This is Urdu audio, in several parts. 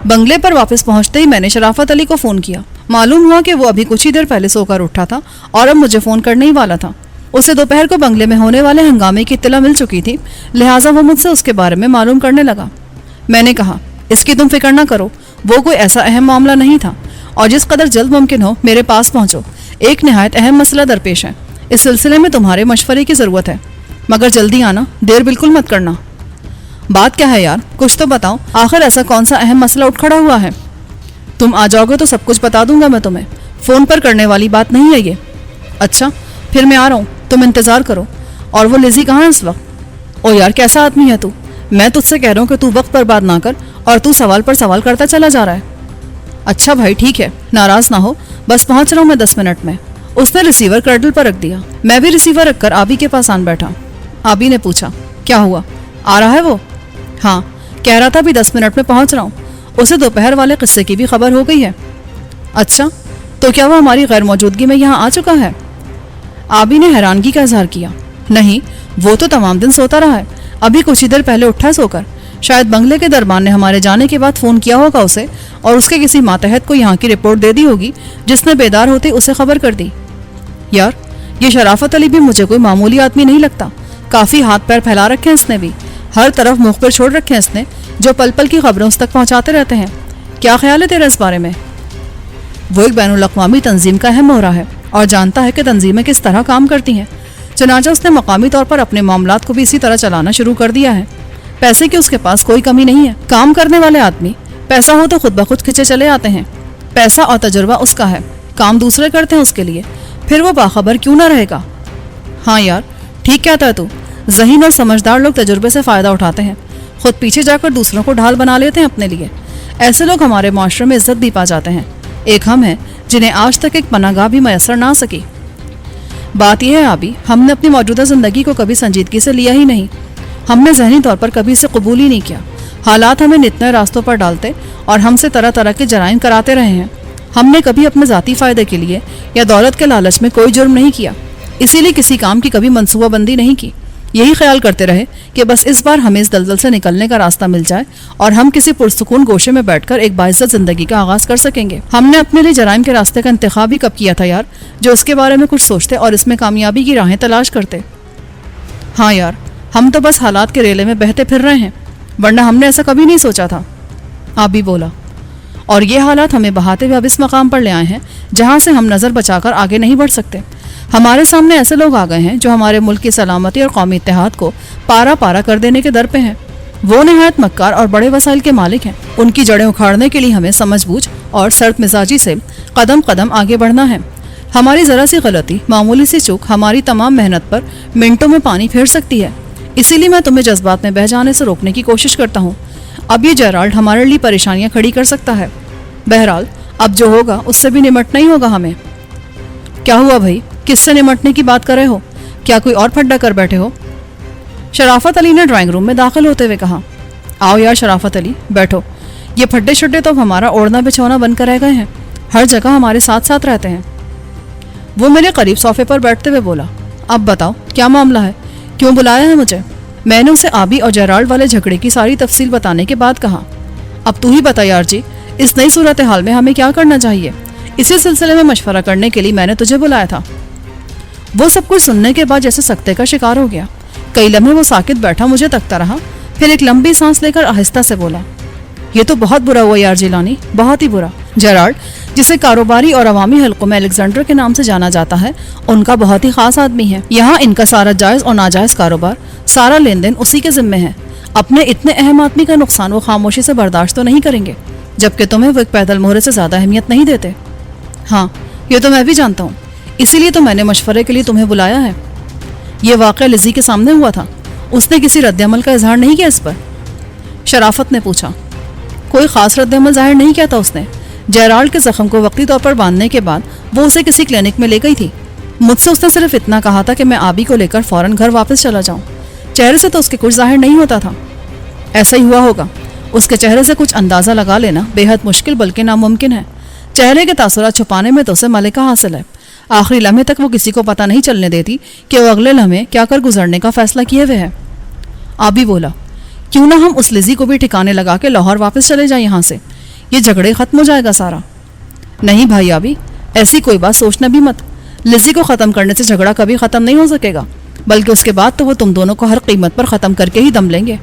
بنگلے پر واپس پہنچتے ہی میں نے شرافت علی کو فون کیا۔ معلوم ہوا کہ وہ ابھی کچھ ہی دیر پہلے سو کر اٹھا تھا اور اب مجھے فون کرنے ہی والا تھا۔ اسے دوپہر کو بنگلے میں ہونے والے ہنگامے کی اطلاع مل چکی تھی، لہٰذا وہ مجھ سے اس کے بارے میں معلوم کرنے لگا۔ میں نے کہا، اس کی تم فکر نہ کرو، وہ کوئی ایسا اہم معاملہ نہیں تھا، اور جس قدر جلد ممکن ہو میرے پاس پہنچو۔ ایک نہایت اہم مسئلہ درپیش ہے، اس سلسلے میں تمہارے مشورے کی ضرورت ہے، مگر جلدی آنا، دیر بالکل مت کرنا۔ بات کیا ہے یار، کچھ تو بتاؤ، آخر ایسا کون سا اہم مسئلہ اٹھ کھڑا ہوا ہے؟ تم آ جاؤ گے تو سب کچھ بتا دوں گا میں تمہیں، فون پر کرنے والی بات نہیں ہے یہ۔ اچھا، پھر میں آ رہا ہوں، تم انتظار کرو۔ اور وہ لیزی کہاں ہے اس وقت؟ او یار، کیسا آدمی ہے تو؟ میں تجھ سے کہہ رہا ہوں کہ تو وقت برباد نہ کر، اور تو سوال پر سوال کرتا چلا جا رہا ہے۔ اچھا بھائی ٹھیک ہے، ناراض نہ ہو، بس پہنچ رہا ہوں میں 10 منٹ میں۔ اس نے ریسیور کرڈل پر رکھ دیا۔ میں بھی ریسیور رکھ کر آبی کے پاس آن بیٹھا۔ آبی نے پوچھا، کیا ہوا، آ رہا ہے وہ؟ ہاں، کہہ رہا تھا بھی 10 منٹ میں پہنچ رہا ہوں۔ اسے دوپہر والے قصے کی بھی خبر ہو گئی ہے۔ اچھا، تو کیا وہ ہماری غیر موجودگی میں یہاں آ چکا ہے؟ آبی نے حیرانگی کا اظہار کیا۔ نہیں، وہ تو تمام دن سوتا رہا ہے، ابھی کچھ ہی دیر پہلے اٹھا سو کر۔ شاید بنگلے کے دربان نے ہمارے جانے کے بعد فون کیا ہوگا اسے، اور اس کے کسی ماتحت کو یہاں کی رپورٹ دے دی ہوگی، جس نے بیدار ہوتے اسے خبر کر دی۔ یار، یہ شرافت علی بھی مجھے کوئی معمولی آدمی نہیں لگتا، کافی ہاتھ پیر پھیلا رکھے ہیں اس نے بھی، ہر طرف مخبر چھوڑ رکھے ہیں اس نے، جو پل پل کی خبریں اس تک پہنچاتے رہتے ہیں۔ کیا خیال ہے تیرا اس بارے میں؟ وہ ایک بین الاقوامی تنظیم کا اہم مہرہ ہے اور جانتا ہے کہ تنظیمیں کس طرح کام کرتی ہیں، چنانچہ اس نے مقامی طور پر اپنے معاملات کو بھی اسی طرح چلانا شروع کر دیا ہے۔ پیسے کی اس کے پاس کوئی کمی نہیں ہے، کام کرنے والے آدمی پیسہ ہو تو خود بخود کھچے چلے آتے ہیں۔ پیسہ اور تجربہ اس کا ہے، کام دوسرے کرتے ہیں اس کے لیے، پھر وہ باخبر کیوں نہ رہے گا؟ ہاں یار، ٹھیک کہتا ہے تو، ذہین اور سمجھدار لوگ تجربے سے فائدہ اٹھاتے ہیں، خود پیچھے جا کر دوسروں کو ڈھال بنا لیتے ہیں اپنے لیے۔ ایسے لوگ ہمارے معاشرے میں عزت بھی پا جاتے ہیں۔ ایک ہم ہیں جنہیں آج تک ایک پناہ گاہ بھی میسر نہ سکی۔ بات یہ ہے آبی، ہم نے اپنی موجودہ زندگی کو کبھی سنجیدگی سے لیا ہی نہیں، ہم نے ذہنی طور پر کبھی اسے قبول ہی نہیں کیا۔ حالات ہمیں نتنے راستوں پر ڈالتے اور ہم سے طرح طرح کے جرائم کراتے رہے ہیں۔ ہم نے کبھی اپنے ذاتی فائدے کے لیے یا دولت کے لالچ میں کوئی جرم نہیں کیا، اسی لیے کسی کام کی کبھی منصوبہ بندی نہیں کی۔ یہی خیال کرتے رہے کہ بس اس بار ہمیں اس دلدل سے نکلنے کا راستہ مل جائے اور ہم کسی پرسکون گوشے میں بیٹھ کر ایک باعزت زندگی کا آغاز کر سکیں گے۔ ہم نے اپنے لیے جرائم کے راستے کا انتخاب ہی کب کیا تھا یار، جو اس کے بارے میں کچھ سوچتے اور اس میں کامیابی کی راہیں تلاش کرتے۔ ہاں یار، ہم تو بس حالات کے ریلے میں بہتے پھر رہے ہیں، ورنہ ہم نے ایسا کبھی نہیں سوچا تھا۔ آبی بولا، اور یہ حالات ہمیں بہاتے ہوئے اب اس مقام پر لے آئے ہیں جہاں سے ہم نظر بچا کر آگے نہیں بڑھ سکتے۔ ہمارے سامنے ایسے لوگ آ گئے ہیں جو ہمارے ملک کی سلامتی اور قومی اتحاد کو پارا پارا کر دینے کے در پہ ہیں۔ وہ نہایت مکار اور بڑے وسائل کے مالک ہیں، ان کی جڑیں اکھاڑنے کے لیے ہمیں سمجھ بوجھ اور سرد مزاجی سے قدم قدم آگے بڑھنا ہے۔ ہماری ذرا سی غلطی، معمولی سی چوک ہماری تمام محنت پر منٹوں میں پانی پھیر سکتی ہے، اسی لیے میں تمہیں جذبات میں بہہ جانے سے روکنے کی کوشش کرتا ہوں۔ اب یہ جیرالڈ ہمارے لیے پریشانیاں کھڑی کر سکتا ہے، بہرحال اب جو ہوگا اس سے بھی نمٹنا ہی ہوگا ہمیں۔ کیا ہوا بھائی، کس سے نمٹنے کی بات کر رہے ہو؟ کیا کوئی اور پھڈا کر بیٹھے ہو؟ شرافت علی نے ڈرائنگ روم میں داخل ہوتے ہوئے کہا۔ آؤ یار شرافت علی، بیٹھو، یہ پھڈے شڈے تو ہمارا اوڑھنا بچھونا بن کر رہ گئے ہیں، ہر جگہ ہمارے ساتھ ساتھ رہتے ہیں۔ وہ میرے قریب صوفے پر بیٹھتے ہوئے بولا، اب بتاؤ کیا معاملہ ہے، کیوں بلایا ہے مجھے؟ میں نے اسے آبی اور جیرالڈ والے جھگڑے کی ساری تفصیل بتانے کے بعد کہا، اب تو ہی بتا یار جی، اس نئی صورتحال میں ہمیں کیا کرنا چاہیے؟ اسی سلسلے میں مشورہ کرنے کے لیے میں نے تجھے بلایا تھا۔ وہ سب کچھ سننے کے بعد جیسے سکتے کا شکار ہو گیا۔ کئی لمحے وہ ساکت بیٹھا مجھے تکتا رہا، پھر ایک لمبی سانس لے کر آہستہ سے بولا، یہ تو بہت برا ہوا یار جیلانی، بہت ہی برا۔ جیرالڈ، جسے کاروباری اور عوامی حلقوں میں الیگزینڈر کے نام سے جانا جاتا ہے، ان کا بہت ہی خاص آدمی ہے۔ یہاں ان کا سارا جائز اور ناجائز کاروبار، سارا لین دین اسی کے ذمے ہے۔ اپنے اتنے اہم آدمی کا نقصان وہ خاموشی سے برداشت تو نہیں کریں گے، جبکہ تمہیں وہ ایک پیدل مہرے سے زیادہ اہمیت نہیں دیتے۔ ہاں، یہ تو میں بھی جانتا ہوں، اسی لیے تو میں نے مشورے کے لیے تمہیں بلایا ہے۔ یہ واقعہ لزی کے سامنے ہوا تھا، اس نے کسی رد عمل کا اظہار نہیں کیا اس پر؟ شرافت نے پوچھا۔ کوئی خاص رد عمل ظاہر نہیں کیا تھا اس نے۔ جیرالڈ کے زخم کو وقتی طور پر باندھنے کے بعد وہ اسے کسی کلینک میں لے گئی تھی۔ مجھ سے اس نے صرف اتنا کہا تھا کہ میں آبی کو لے کر فوراً گھر واپس چلا جاؤں۔ چہرے سے تو اس کے کچھ ظاہر نہیں ہوتا تھا۔ ایسا ہی ہوا ہوگا، اس کے چہرے سے کچھ اندازہ لگا لینا بے حد مشکل بلکہ ناممکن ہے۔ چہرے کے تاثرات چھپانے میں تو اسے ملکہ حاصل ہے۔ آخری لمحے تک وہ کسی کو پتہ نہیں چلنے دیتی کہ وہ اگلے لمحے کیا کر گزرنے کا فیصلہ کیے ہوئے ہے۔ آبی بولا، کیوں نہ ہم اس لزی کو بھی ٹھکانے لگا کے لاہور واپس چلے جائیں یہاں سے۔ یہ جھگڑے ختم ہو جائے گا سارا۔ نہیں بھائی آبی، ایسی کوئی بات سوچنا بھی مت۔ لزی کو ختم کرنے سے جھگڑا کبھی ختم نہیں ہو سکے گا، بلکہ اس کے بعد تو وہ تم دونوں کو ہر قیمت پر ختم کر کے ہی دم لیں گے۔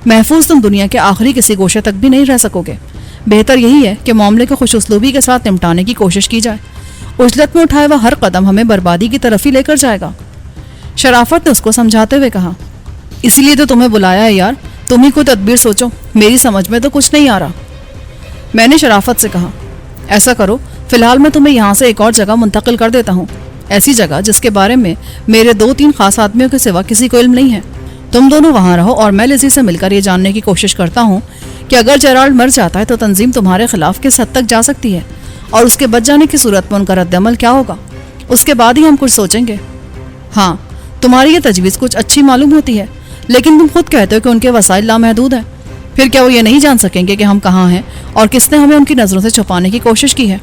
محفوظ تم دنیا کے آخری کسی گوشے تک بھی نہیں رہ سکو گے۔ بہتر یہی ہے کہ معاملے کو خوش اسلوبی کے ساتھ نمٹانے کی کوشش کی جائے۔ عجلت میں اٹھائے ہوا ہر قدم ہمیں بربادی کی طرف ہی لے کر جائے گا۔ شرافت نے اس کو سمجھاتے ہوئے کہا، اسی لیے تو تمہیں بلایا ہے یار، تم ہی کوئی تدبیر سوچو، میری سمجھ میں تو کچھ نہیں آ رہا۔ میں نے شرافت سے کہا، ایسا کرو، فی الحال میں تمہیں یہاں سے ایک اور جگہ منتقل کر دیتا ہوں، ایسی جگہ جس کے بارے میں میرے 2-3 خاص آدمیوں کے سوا کسی کو علم نہیں ہے۔ تم دونوں وہاں رہو اور میں لزی سے مل کر یہ جاننے کی کوشش کرتا ہوں کہ اگر جیرالڈ مر جاتا ہے تو تنظیم تمہارے خلاف کس حد تک جا سکتی ہے، اور اس کے بچ جانے کی صورت میں ان کا رد عمل کیا ہوگا۔ اس کے بعد ہی ہم کچھ سوچیں گے۔ ہاں، تمہاری یہ تجویز کچھ اچھی معلوم ہوتی ہے، لیکن تم خود کہتے ہو کہ ان کے وسائل لامحدود ہیں۔ پھر کیا وہ یہ نہیں جان سکیں گے کہ ہم کہاں ہیں اور کس نے ہمیں ان کی نظروں سے چھپانے کی کوشش کی ہے؟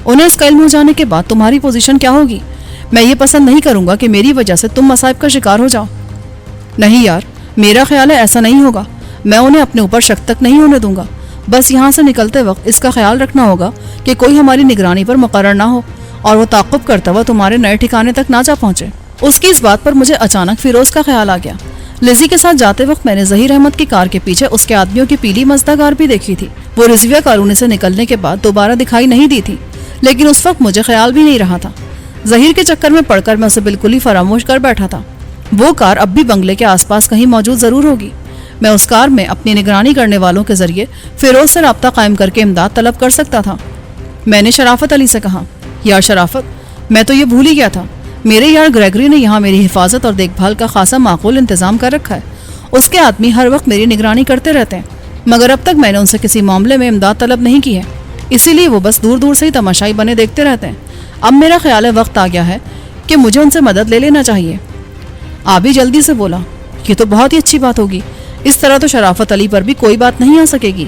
انہیں اس کا علم ہو جانے کے بعد تمہاری پوزیشن کیا ہوگی؟ میں یہ پسند نہیں کروں گا کہ میری وجہ سے تم مصائب کا شکار ہو جاؤ۔ نہیں یار، میرا خیال ہے ایسا نہیں ہوگا۔ میں انہیں اپنے اوپر شک تک نہیں ہونے دوں گا۔ بس یہاں سے نکلتے وقت اس کا خیال رکھنا ہوگا کہ کوئی ہماری نگرانی پر مقرر نہ ہو اور وہ تعاقب کرتا ہوا تمہارے نئے ٹھکانے تک نہ جا پہنچے۔ اس کی اس بات پر مجھے اچانک فیروز کا خیال آ گیا۔ لزی کے ساتھ جاتے وقت میں نے ظہیر احمد کی کار کے پیچھے اس کے آدمیوں کی پیلی مزدہ کار بھی دیکھی تھی۔ وہ رضویہ کالونی سے نکلنے کے بعد دوبارہ دکھائی نہیں دی تھی، لیکن اس وقت مجھے خیال بھی نہیں رہا تھا۔ ظہیر کے چکر میں پڑ کر میں اسے بالکل ہی فراموش کر بیٹھا تھا۔ وہ کار اب بھی بنگلے کے آس پاس کہیں موجود ضرور ہوگی۔ میں اس کار میں اپنی نگرانی کرنے والوں کے ذریعے فیروز سے رابطہ قائم کر کے امداد طلب کر سکتا تھا۔ میں نے شرافت علی سے کہا، یار شرافت، میں تو یہ بھول ہی گیا تھا، میرے یار گریگری نے یہاں میری حفاظت اور دیکھ بھال کا خاصا معقول انتظام کر رکھا ہے۔ اس کے آدمی ہر وقت میری نگرانی کرتے رہتے ہیں، مگر اب تک میں نے ان سے کسی معاملے میں امداد طلب نہیں کی ہے، اسی لیے وہ بس دور دور سے ہی تماشائی بنے دیکھتے رہتے ہیں۔ اب میرا خیال ہے وقت آ گیا ہے کہ مجھے ان سے مدد لے لینا چاہیے۔ آبی جلدی سے بولا، یہ تو بہت ہی اچھی بات ہوگی، اس طرح تو شرافت علی پر بھی کوئی بات نہیں آ سکے گی۔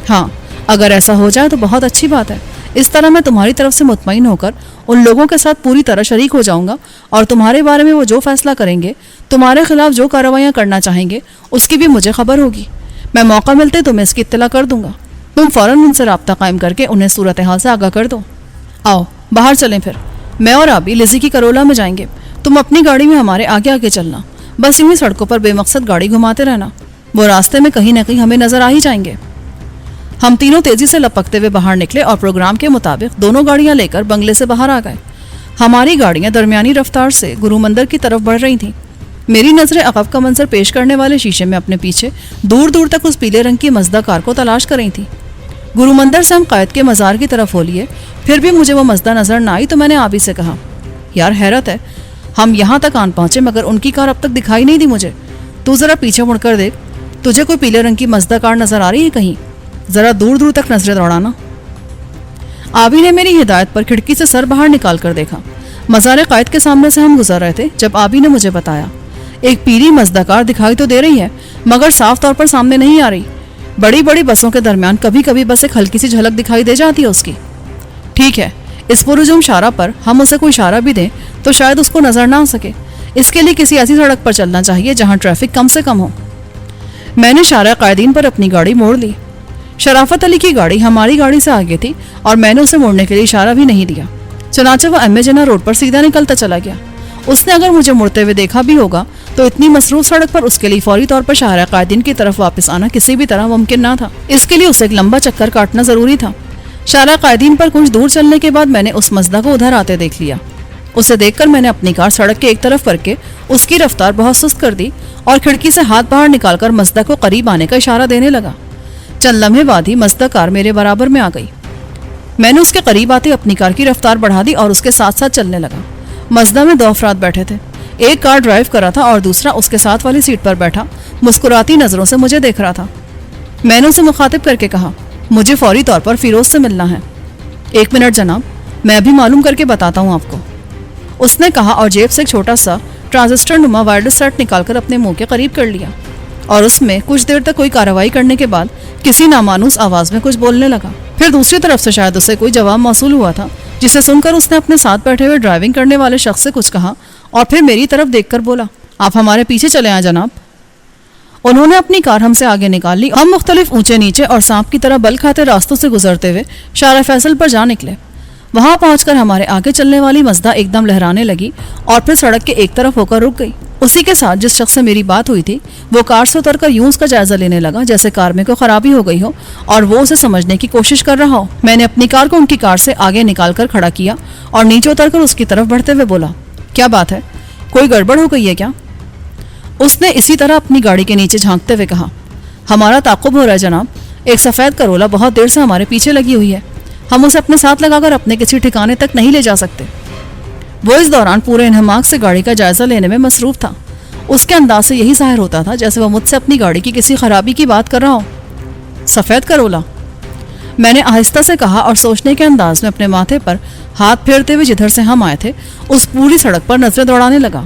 ہاں، اگر ایسا ہو جائے تو بہت اچھی بات ہے۔ اس طرح میں تمہاری طرف سے مطمئن ہو کر ان لوگوں کے ساتھ پوری طرح شریک ہو جاؤں گا، اور تمہارے بارے میں وہ جو فیصلہ کریں گے، تمہارے خلاف جو کارروائیاں کرنا چاہیں گے، اس کی بھی مجھے خبر ہوگی۔ میں موقع ملتے تمہیں اس کی اطلاع کر دوں گا۔ تم فوراً ان سے رابطہ قائم کر کے انہیں صورتحال سے آگاہ کر دو۔ آؤ باہر چلیں، پھر میں اور آبی لزی کی کرولا میں جائیں گے، تم اپنی گاڑی میں ہمارے آگے آگے چلنا، بس یوں ہی سڑکوں پر بے مقصد گاڑی گھماتے رہنا، وہ راستے میں کہیں نہ کہیں ہمیں نظر آ ہی جائیں گے۔ ہم تینوں تیزی سے لپکتے ہوئے باہر نکلے اور پروگرام کے مطابق دونوں گاڑیاں لے کر بنگلے سے باہر آ گئے۔ ہماری گاڑیاں درمیانی رفتار سے گرو مندر کی طرف بڑھ رہی تھیں۔ میری نظریں عقب کا منظر پیش کرنے والے شیشے میں اپنے پیچھے دور دور تک اس پیلے رنگ کی مزدہ کار کو تلاش کر رہی تھی۔ گرو مندر سے ہم قائد کے مزار کی طرف ہو لیے، پھر بھی مجھے وہ مزدہ نظر نہ آئی تو میں نے آبی سے کہا، یار حیرت ہے، ہم یہاں تک آن پہنچے مگر ان کی کار اب تک دکھائی نہیں دی مجھے۔ تو ذرا پیچھے مڑ کر دیکھ، تجھے کوئی پیلے رنگ کی مزدہ کار نظر آ رہی ہے کہیں؟ ذرا دور دور تک نظریں دوڑانا۔ آبی نے میری ہدایت پر کھڑکی سے سر باہر نکال کر دیکھا۔ مزار قائد کے سامنے سے ہم گزر رہے تھے جب آبی نے مجھے بتایا، ایک پیلی مزدہ کار دکھائی تو دے رہی ہے مگر صاف طور پر سامنے نہیں آ رہی۔ بڑی بڑی بسوں کے درمیان کبھی کبھی بس ایک ہلکی سی جھلک دکھائی دے جاتی ہے اس کی۔ ٹھیک ہے، اس پرہجوم شارہ پر ہم اسے کوئی اشارہ بھی دیں تو شاید اس کو نظر نہ آ سکے، اس کے لیے کسی ایسی سڑک پر چلنا چاہیے جہاں ٹریفک کم سے کم ہو۔ میں نے شارع قائدین پر اپنی گاڑی موڑ لی۔ شرافت علی کی گاڑی ہماری گاڑی سے آگے تھی اور میں نے اسے موڑنے کے لیے اشارہ بھی نہیں دیا، چنانچہ وہ ایم اے جناح روڈ پر سیدھا نکلتا چلا گیا۔ اس نے اگر مجھے مڑتے ہوئے دیکھا بھی ہوگا تو اتنی مصروف سڑک پر اس کے لیے فوری طور پر شارع قائدین کی طرف واپس آنا کسی بھی طرح ممکن نہ تھا، اس کے لیے اسے ایک لمبا چکر کاٹنا ضروری تھا۔ شارع قائدین پر کچھ دور چلنے کے بعد میں نے اس مزدہ کو ادھر آتے دیکھ لیا۔ اسے دیکھ کر میں نے اپنی کار سڑک کے ایک طرف کر کے اس کی رفتار بہت سست کر دی اور کھڑکی سے ہاتھ باہر نکال کر مزدہ کو قریب آنے کا اشارہ دینے لگا۔ چند لمحے بعد ہی مزدہ کار میرے برابر میں آ گئی۔ میں نے اس کے قریب آتے اپنی کار کی رفتار بڑھا دی اور اس کے ساتھ ساتھ چلنے لگا۔ مزدہ میں 2 افراد بیٹھے تھے، ایک کار ڈرائیو کر رہا تھا اور دوسرا اس کے ساتھ والی سیٹ پر بیٹھا مسکراتی نظروں سے مجھے دیکھ رہا تھا۔ میں نے اسے مخاطب کر کے کہا، مجھے فوری طور پر فیروز سے ملنا ہے۔ 1 منٹ جناب، میں ابھی معلوم کر کے بتاتا ہوں آپ کو، اس نے کہا اور جیب سے ایک چھوٹا سا ٹرانزسٹر نما وائرلیس سیٹ نکال کر اپنے منہ کے قریب کر لیا اور اس میں کچھ دیر تک کوئی کارروائی کرنے کے بعد کسی نامانوس آواز میں کچھ بولنے لگا۔ پھر دوسری طرف سے شاید اسے کوئی جواب موصول ہوا تھا، جسے سن کر اس نے اپنے ساتھ بیٹھے ہوئے ڈرائیونگ کرنے والے شخص سے کچھ کہا اور پھر میری طرف دیکھ کر بولا، آپ ہمارے پیچھے چلے آئیں جناب۔ انہوں نے اپنی کار ہم سے آگے نکال لی. ہم مختلف اونچے نیچے اور سانپ کی طرح بل کھاتے راستوں سے گزرتے ہوئے شارع فیصل پر جا نکلے. وہاں پہنچ کر ہمارے آگے چلنے والی مزدا ایک دم لہرانے لگی اور پھر سڑک کے ایک طرف ہو کر رک گئی. اسی کے ساتھ جس شخص سے میری بات ہوئی تھی وہ کار سے اتر کر یوں اس کا جائزہ لینے لگا جیسے کار میں کوئی خرابی ہو گئی ہو اور وہ اسے سمجھنے کی کوشش کر رہا ہو. میں نے اپنی کار کو ان کی کار سے آگے نکال کر کھڑا کیا اور نیچے اتر کر اس کی طرف بڑھتے ہوئے بولا, کیا بات ہے, کوئی گڑبڑ ہو گئی ہے کیا؟ اس نے اسی طرح اپنی گاڑی کے نیچے جھانکتے ہوئے کہا, ہمارا تعاقب ہو رہا ہے جناب. ایک سفید کرولا بہت دیر سے ہمارے پیچھے لگی ہوئی ہے. ہم اسے اپنے ساتھ لگا کر اپنے کسی ٹھکانے تک نہیں لے جا سکتے. وہ اس دوران پورے انہماک سے گاڑی کا جائزہ لینے میں مصروف تھا. اس کے انداز سے یہی ظاہر ہوتا تھا جیسے وہ مجھ سے اپنی گاڑی کی کسی خرابی کی بات کر رہا ہو. سفید کرولا, میں نے آہستہ سے کہا اور سوچنے کے انداز میں اپنے ماتھے پر ہاتھ پھیرتے ہوئے جدھر سے ہم آئے تھے اس پوری سڑک پر نظریں دوڑانے لگا.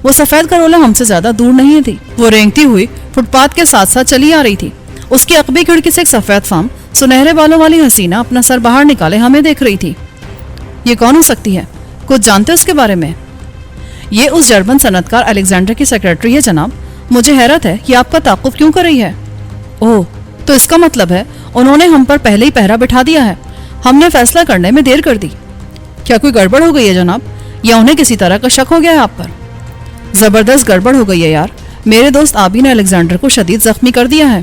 وہ سفید کرولا ہم سے زیادہ دور نہیں تھی. وہ رینگتی ہوئی فٹ پاتھ کے ساتھ ساتھ چلی آ رہی تھی. اس کی عقبی کھڑکی سے ایک سفید فام سنہرے بالوں والی حسینہ اپنا سر باہر نکالے ہمیں دیکھ رہی تھی. یہ کون ہو سکتی ہے؟ کچھ جانتے اس کے بارے میں؟ یہ اس جرمن صنعت کار الیگزینڈر کی سیکرٹری ہے جناب. مجھے حیرت ہے کہ آپ کا تعاقب کیوں کر رہی ہے. اوہ, تو اس کا مطلب ہے انہوں نے ہم پر پہلے ہی پہرا بٹھا دیا ہے. ہم نے فیصلہ کرنے میں دیر کر دی. کیا کوئی گڑبڑ ہو گئی ہے جناب, یا انہیں کسی طرح کا شک ہو گیا ہے آپ پر؟ زبردست گڑبڑ ہو گئی ہے یار. میرے دوست آبی نے الیگزینڈر کو شدید زخمی کر دیا ہے.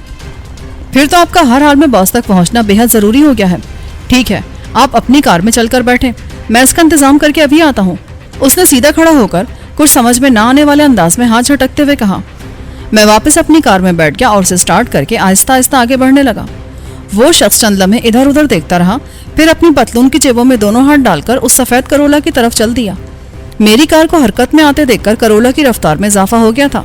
پھر تو آپ کا ہر حال میں باس تک پہنچنا بے حد ضروری ہو گیا ہے. ٹھیک ہے, آپ اپنی کار میں چل کر بیٹھیں, میں اس کا انتظام کر کے ابھی آتا ہوں. اس نے سیدھا کھڑا ہو کر کچھ سمجھ میں نہ آنے والے انداز میں ہاتھ جھٹکتے ہوئے کہا. میں واپس اپنی کار میں بیٹھ گیا اور اسے سٹارٹ کر کے آہستہ آہستہ آگے بڑھنے لگا. وہ شخص چند لمحے ادھر ادھر دیکھتا رہا, پھر اپنی پتلون کی جیبوں میں دونوں ہاتھ ڈال کر اس سفید کرولا کی طرف چل دیا. میری کار کو حرکت میں آتے دیکھ کر کرولا کی رفتار میں اضافہ ہو گیا تھا.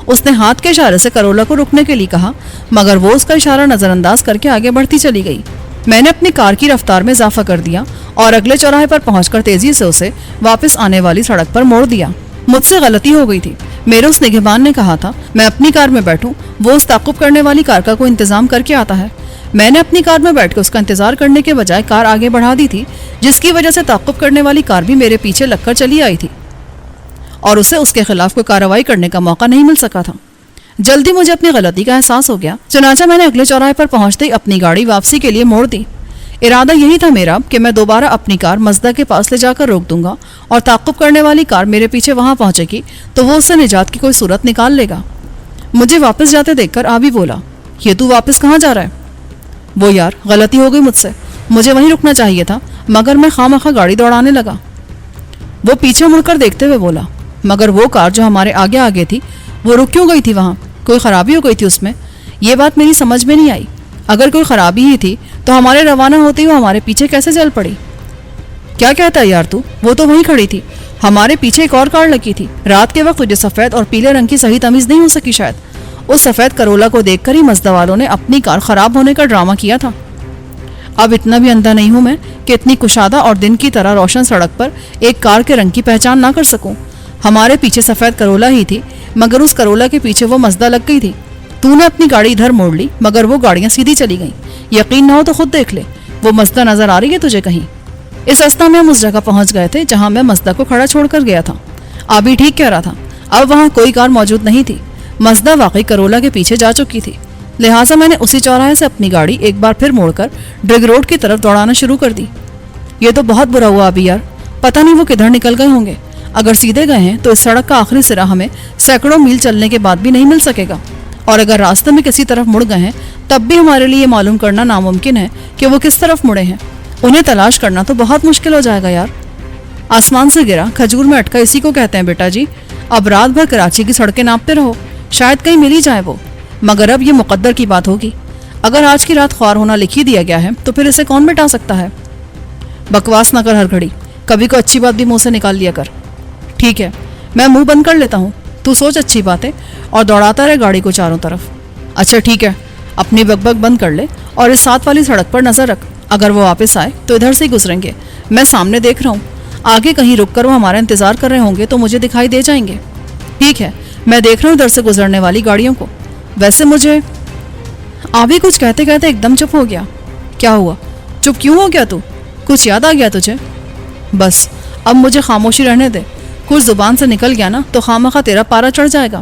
اس نے ہاتھ کے اشارے سے کرولا کو رکنے کے لیے کہا, مگر وہ اس کا اشارہ نظر انداز کر کے آگے بڑھتی چلی گئی. میں نے اپنی کار کی رفتار میں اضافہ کر دیا اور اگلے چوراہے پر پہنچ کر تیزی سے اسے واپس آنے والی سڑک پر موڑ دیا. مجھ سے غلطی ہو گئی تھی. میرے اس نگہبان نے کہا تھا میں اپنی کار میں بیٹھوں, وہ اس تعاقب کرنے والی کار کا کوئی انتظام کر کے آتا ہے. میں نے اپنی کار میں بیٹھ کے اس کا انتظار کرنے کے بجائے کار آگے بڑھا دی تھی, جس کی وجہ سے تعاقب کرنے والی کار بھی میرے پیچھے لگ کر چلی آئی تھی اور اسے اس کے خلاف کوئی کارروائی کرنے کا موقع نہیں مل سکا تھا. جلدی مجھے اپنی غلطی کا احساس ہو گیا, چنانچہ میں نے اگلے چوراہے پر پہنچتے ہی اپنی گاڑی واپسی کے لیے موڑ دی. ارادہ یہی تھا میرا کہ میں دوبارہ اپنی کار مزدا کے پاس لے جا کر روک دوں گا اور تعاقب کرنے والی کار میرے پیچھے وہاں پہنچے گی تو وہ اس سے نجات کی کوئی صورت نکال لے گا. مجھے واپس جاتے دیکھ کر آبی بولا, یہ تو واپس کہاں جا رہا ہے؟ وہ یار, غلطی ہو گئی مجھ سے, مجھے وہیں رکنا چاہیے تھا, مگر میں خواہ مخواہ گاڑی دوڑانے لگا. وہ پیچھے مڑ کر دیکھتے ہوئے بولا, مگر وہ کار جو ہمارے آگے آگے تھی وہ رک کیوں گئی تھی؟ وہاں کوئی خرابی ہو گئی تھی اس میں؟ یہ بات میری سمجھ میں نہیں آئی. اگر کوئی خرابی ہی تھی تو ہمارے روانہ ہوتے ہی وہ ہمارے پیچھے کیسے چل پڑی؟ کیا کہتا ہے یار تو؟ وہ تو وہیں کھڑی تھی, ہمارے پیچھے ایک اور کار لگی تھی. رات کے وقت تجھے سفید اور پیلے رنگ کی صحیح تمیز نہیں ہو سکی شاید. اس سفید کرولا کو دیکھ کر ہی مزدا والوں نے اپنی کار خراب ہونے کا ڈرامہ کیا تھا. اب اتنا بھی اندھا نہیں ہوں میں کہ اتنی کشادہ اور دن کی طرح روشن سڑک پر ایک کار کے رنگ کی پہچان نہ کر سکوں. ہمارے پیچھے سفید کرولا ہی تھی, مگر اس کرولا کے پیچھے وہ مزدا لگ گئی تھی. تو نے اپنی گاڑی ادھر موڑ لی, مگر وہ گاڑیاں سیدھی چلی گئیں. یقین نہ ہو تو خود دیکھ لے, وہ مزدا نظر آ رہی ہے تجھے کہیں؟ اس اسنا میں ہم اس جگہ پہنچ گئے تھے جہاں میں مزدا کو کھڑا چھوڑ کر گیا تھا. آبی ٹھیک کہہ رہا تھا, اب وہاں کوئی کار موجود نہیں تھی. مزدا واقعی کرولا کے پیچھے جا چکی تھی. لہٰذا میں نے اسی چوراہے سے اپنی گاڑی ایک بار پھر موڑ کر ڈرگ روڈ کی طرف دوڑانا شروع کر دی. یہ تو بہت برا ہوا ابھی یار, پتہ نہیں وہ کدھر نکل گئے ہوں گے. اگر سیدھے گئے ہیں تو اس سڑک کا آخری سرا ہمیں سینکڑوں میل چلنے کے بعد بھی نہیں مل سکے گا, اور اگر راستے میں کسی طرف مڑ گئے ہیں تب بھی ہمارے لیے یہ معلوم کرنا ناممکن ہے کہ وہ کس طرف مڑے ہیں. انہیں تلاش کرنا تو بہت مشکل ہو جائے گا یار. آسمان سے گرا کھجور میں اٹکا اسی کو کہتے ہیں بیٹا جی. اب رات بھر کراچی کی سڑکیں ناپتے رہو, شاید کہیں مل ہی جائے وہ, مگر اب یہ مقدر کی بات ہوگی. اگر آج کی رات خوار ہونا لکھ ہی دیا گیا ہے تو پھر اسے کون مٹا سکتا ہے؟ بکواس نہ کر ہر گھڑی, کبھی کو اچھی بات بھی منہ سے نکال لیا کر. ٹھیک ہے, میں منہ بند کر لیتا ہوں, تو سوچ اچھی باتیں اور دوڑاتا رہے گاڑی کو چاروں طرف. اچھا ٹھیک ہے, اپنی بک بند کر لے اور اس ساتھ والی سڑک پر نظر رکھ. اگر وہ واپس آئے تو ادھر سے ہی گزریں گے. میں سامنے دیکھ رہا ہوں, آگے کہیں رک کر وہ ہمارا انتظار کر رہے ہوں گے تو مجھے دکھائی دے جائیں گے. ٹھیک ہے, میں دیکھ رہا ہوں ادھر سے گزرنے والی گاڑیوں کو. ویسے مجھے آبی کچھ کہتے کہتے ایک دم چپ ہو گیا. کیا ہوا, چپ کیوں ہو گیا تو؟ کچھ یاد آ گیا تجھے؟ بس اب مجھے خاموشی رہنے دے, کچھ زبان سے نکل گیا نا تو خواہ مخواہ تیرا پارا چڑھ جائے گا.